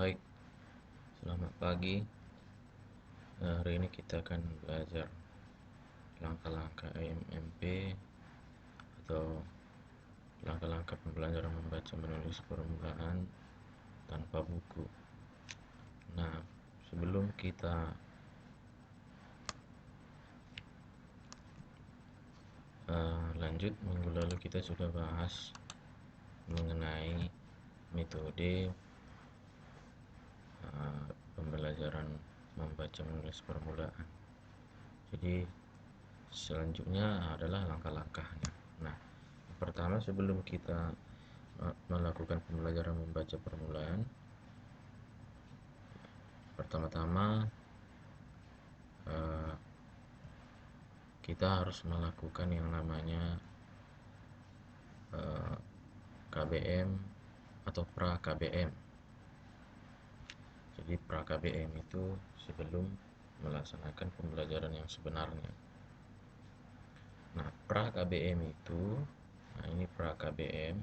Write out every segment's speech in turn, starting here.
Baik, selamat pagi. Hari ini kita akan belajar langkah-langkah IMMP atau langkah-langkah pembelajaran membaca menulis permulaan tanpa buku. Nah, sebelum kita lanjut, minggu lalu kita sudah bahas mengenai metode pembelajaran membaca menulis permulaan. Jadi selanjutnya adalah langkah-langkahnya. Nah, pertama sebelum kita melakukan pembelajaran membaca permulaan, pertama-tama kita harus melakukan yang namanya KBM atau pra KBM. Jadi pra KBM itu sebelum melaksanakan pembelajaran yang sebenarnya. Nah, pra KBM itu, ini pra KBM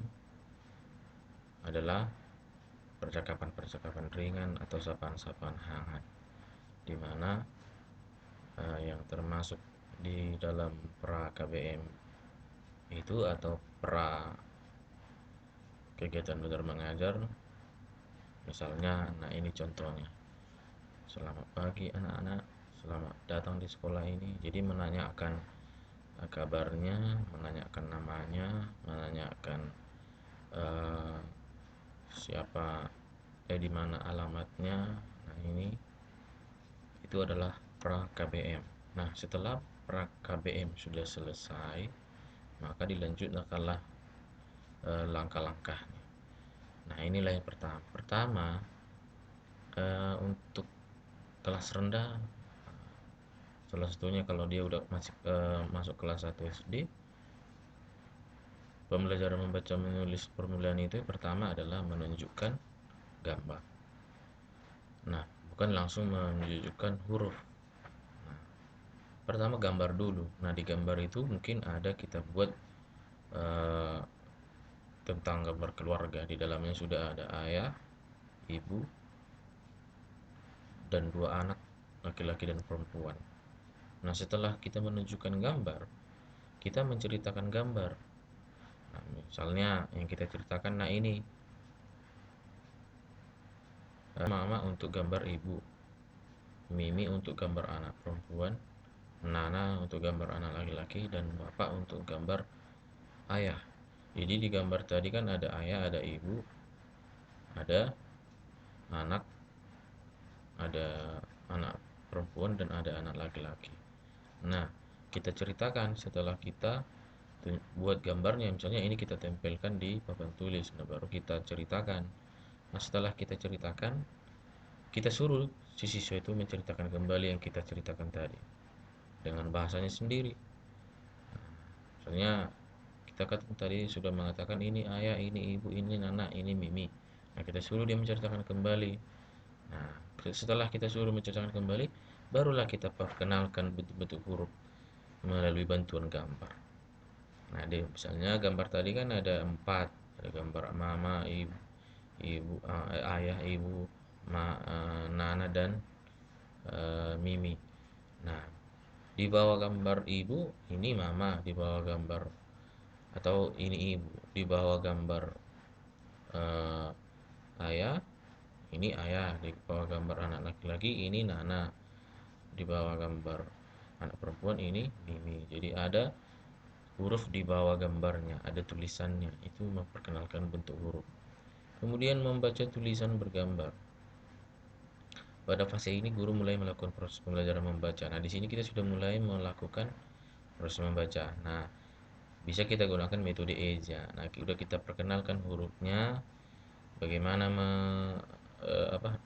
adalah percakapan-percakapan ringan atau sapaan-sapaan hangat, di mana yang termasuk di dalam pra KBM itu atau pra kegiatan belajar mengajar, misalnya, nah ini contohnya: selamat pagi anak-anak, selamat datang di sekolah ini. Jadi menanyakan kabarnya, menanyakan namanya, menanyakan siapa, di mana alamatnya. Nah ini itu adalah pra KBM. Nah, setelah pra KBM sudah selesai, maka dilanjutkanlah langkah-langkahnya. Nah, inilah yang pertama. Pertama, untuk kelas rendah, salah satunya kalau dia udah masuk kelas 1 SD, pembelajaran membaca menulis permulaan itu pertama adalah menunjukkan gambar. Nah, bukan langsung menunjukkan huruf. Nah, pertama gambar dulu. Nah, di gambar itu mungkin ada kita buat tentang gambar keluarga. Di dalamnya sudah ada ayah, ibu, dan dua anak, laki-laki dan perempuan. Nah, setelah kita menunjukkan gambar, kita menceritakan gambar. Nah, misalnya yang kita ceritakan, nah ini mama untuk gambar ibu, Mimi untuk gambar anak perempuan, Nana untuk gambar anak laki-laki, dan bapak untuk gambar ayah. Jadi di gambar tadi kan ada ayah, ada ibu, ada anak, ada anak perempuan, dan ada anak laki-laki. Nah, kita ceritakan setelah kita buat gambarnya, misalnya ini kita tempelkan di papan tulis. Nah, baru kita ceritakan. Nah, setelah kita ceritakan, kita suruh si siswa itu menceritakan kembali yang kita ceritakan tadi dengan bahasanya sendiri. Misalnya kita kan tadi sudah mengatakan ini ayah, ini ibu, ini nana, ini mimi. Nah, kita suruh dia menceritakan kembali. Nah, setelah kita suruh menceritakan kembali, barulah kita perkenalkan bentuk-bentuk huruf melalui bantuan gambar. Nah, misalnya gambar tadi kan ada 4, ada gambar mama, ayah, ibu, nana, dan mimi. Nah, di bawah gambar ibu ini mama, di bawah gambar atau ini ibu, di bawah gambar eh, ayah ini ayah, di bawah gambar anak laki-laki ini nana, di bawah gambar anak perempuan ini mimi. Jadi ada huruf di bawah gambarnya, ada tulisannya. Itu memperkenalkan bentuk huruf. Kemudian membaca tulisan bergambar. Pada fase ini guru mulai melakukan proses pembelajaran membaca. Nah, di sini kita sudah mulai melakukan proses membaca. Nah, bisa kita gunakan metode eja. Nah, sudah kita perkenalkan hurufnya, bagaimana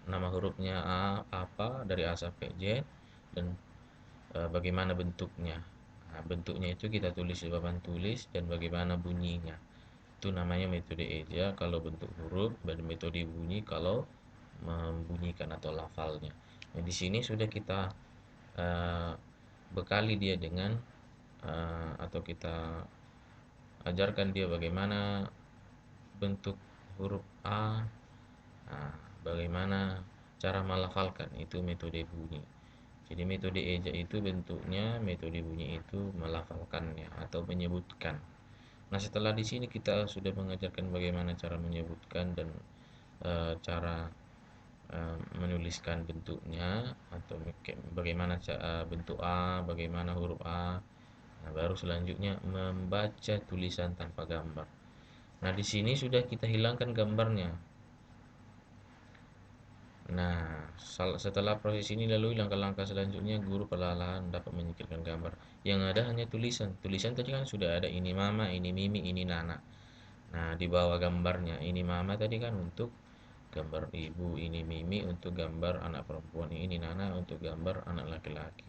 nama hurufnya apa dari A sampai Z, dan bagaimana bentuknya. Nah, bentuknya itu kita tulis di papan tulis, dan bagaimana bunyinya. Itu namanya metode eja kalau bentuk huruf, dan metode bunyi kalau membunyikan atau lafalnya. Nah, di sini sudah kita uh, bekali dia dengan atau kita ajarkan dia bagaimana bentuk huruf A, nah, bagaimana cara melafalkan, itu metode bunyi. Jadi metode ejak itu bentuknya, metode bunyi itu melafalkannya atau menyebutkan. Nah, setelah di sini kita sudah mengajarkan bagaimana cara menyebutkan dan cara menuliskan bentuknya atau bagaimana bentuk A, bagaimana huruf A. Nah, baru selanjutnya membaca tulisan tanpa gambar. Nah, di sini sudah kita hilangkan gambarnya. Nah, setelah proses ini lalu langkah-langkah selanjutnya guru perlahan dapat menyingkirkan gambar. Yang ada hanya tulisan. Tulisan tadi kan sudah ada, ini mama, ini mimi, ini nana. Nah, di bawah gambarnya ini mama tadi kan untuk gambar ibu, ini mimi untuk gambar anak perempuan, ini nana untuk gambar anak laki-laki.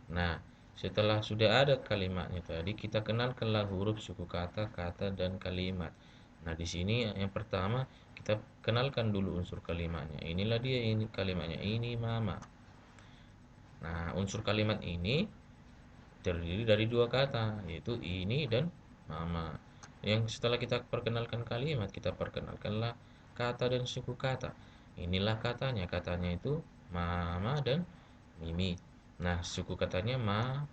Nah, setelah sudah ada kalimatnya tadi, kita kenalkanlah huruf, suku kata, kata, dan kalimat. Nah, di sini yang pertama kita kenalkan dulu unsur kalimatnya. Inilah dia, ini kalimatnya, ini mama. Nah, unsur kalimat ini terdiri dari dua kata, yaitu ini dan mama. Yang setelah kita perkenalkan kalimat, kita perkenalkanlah kata dan suku kata. Inilah katanya, katanya itu mama dan mimi. Nah, suku katanya ma,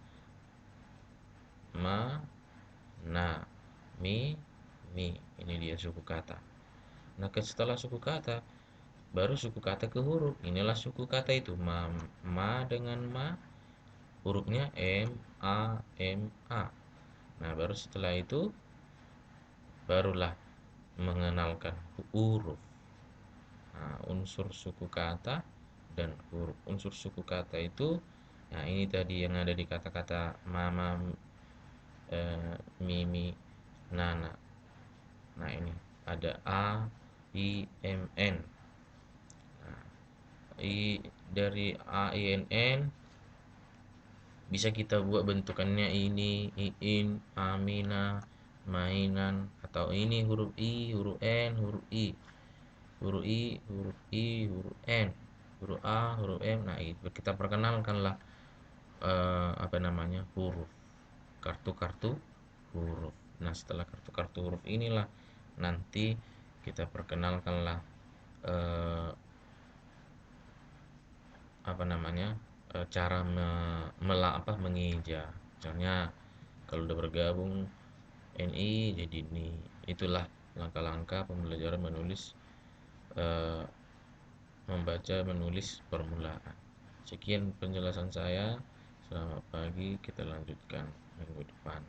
na, mi, mi. Ini dia suku kata. Nah, setelah suku kata, baru suku kata ke huruf. Inilah suku kata itu, ma dengan ma, hurufnya m, a, m, a. Nah, baru setelah itu barulah mengenalkan huruf. Nah, unsur suku kata dan huruf. Unsur suku kata itu, nah ini tadi yang ada di kata-kata mama, mimi, nana. Nah, ini ada a, i, m, n. Nah, dari a, i, n, n bisa kita buat bentukannya ini, iin, amina, mainan, atau ini huruf i, huruf n, huruf i, huruf i, huruf i, huruf n, huruf a, huruf m. Nah, itu kita perkenalkanlah apa namanya, huruf, kartu-kartu huruf. Nah, setelah kartu-kartu huruf inilah nanti kita perkenalkanlah eh, apa namanya, cara mengeja. Misalnya kalau udah bergabung NI jadi ini. Itulah langkah-langkah pembelajaran menulis, eh, membaca, menulis permulaan. Sekian penjelasan saya. Selamat pagi, kita lanjutkan minggu depan.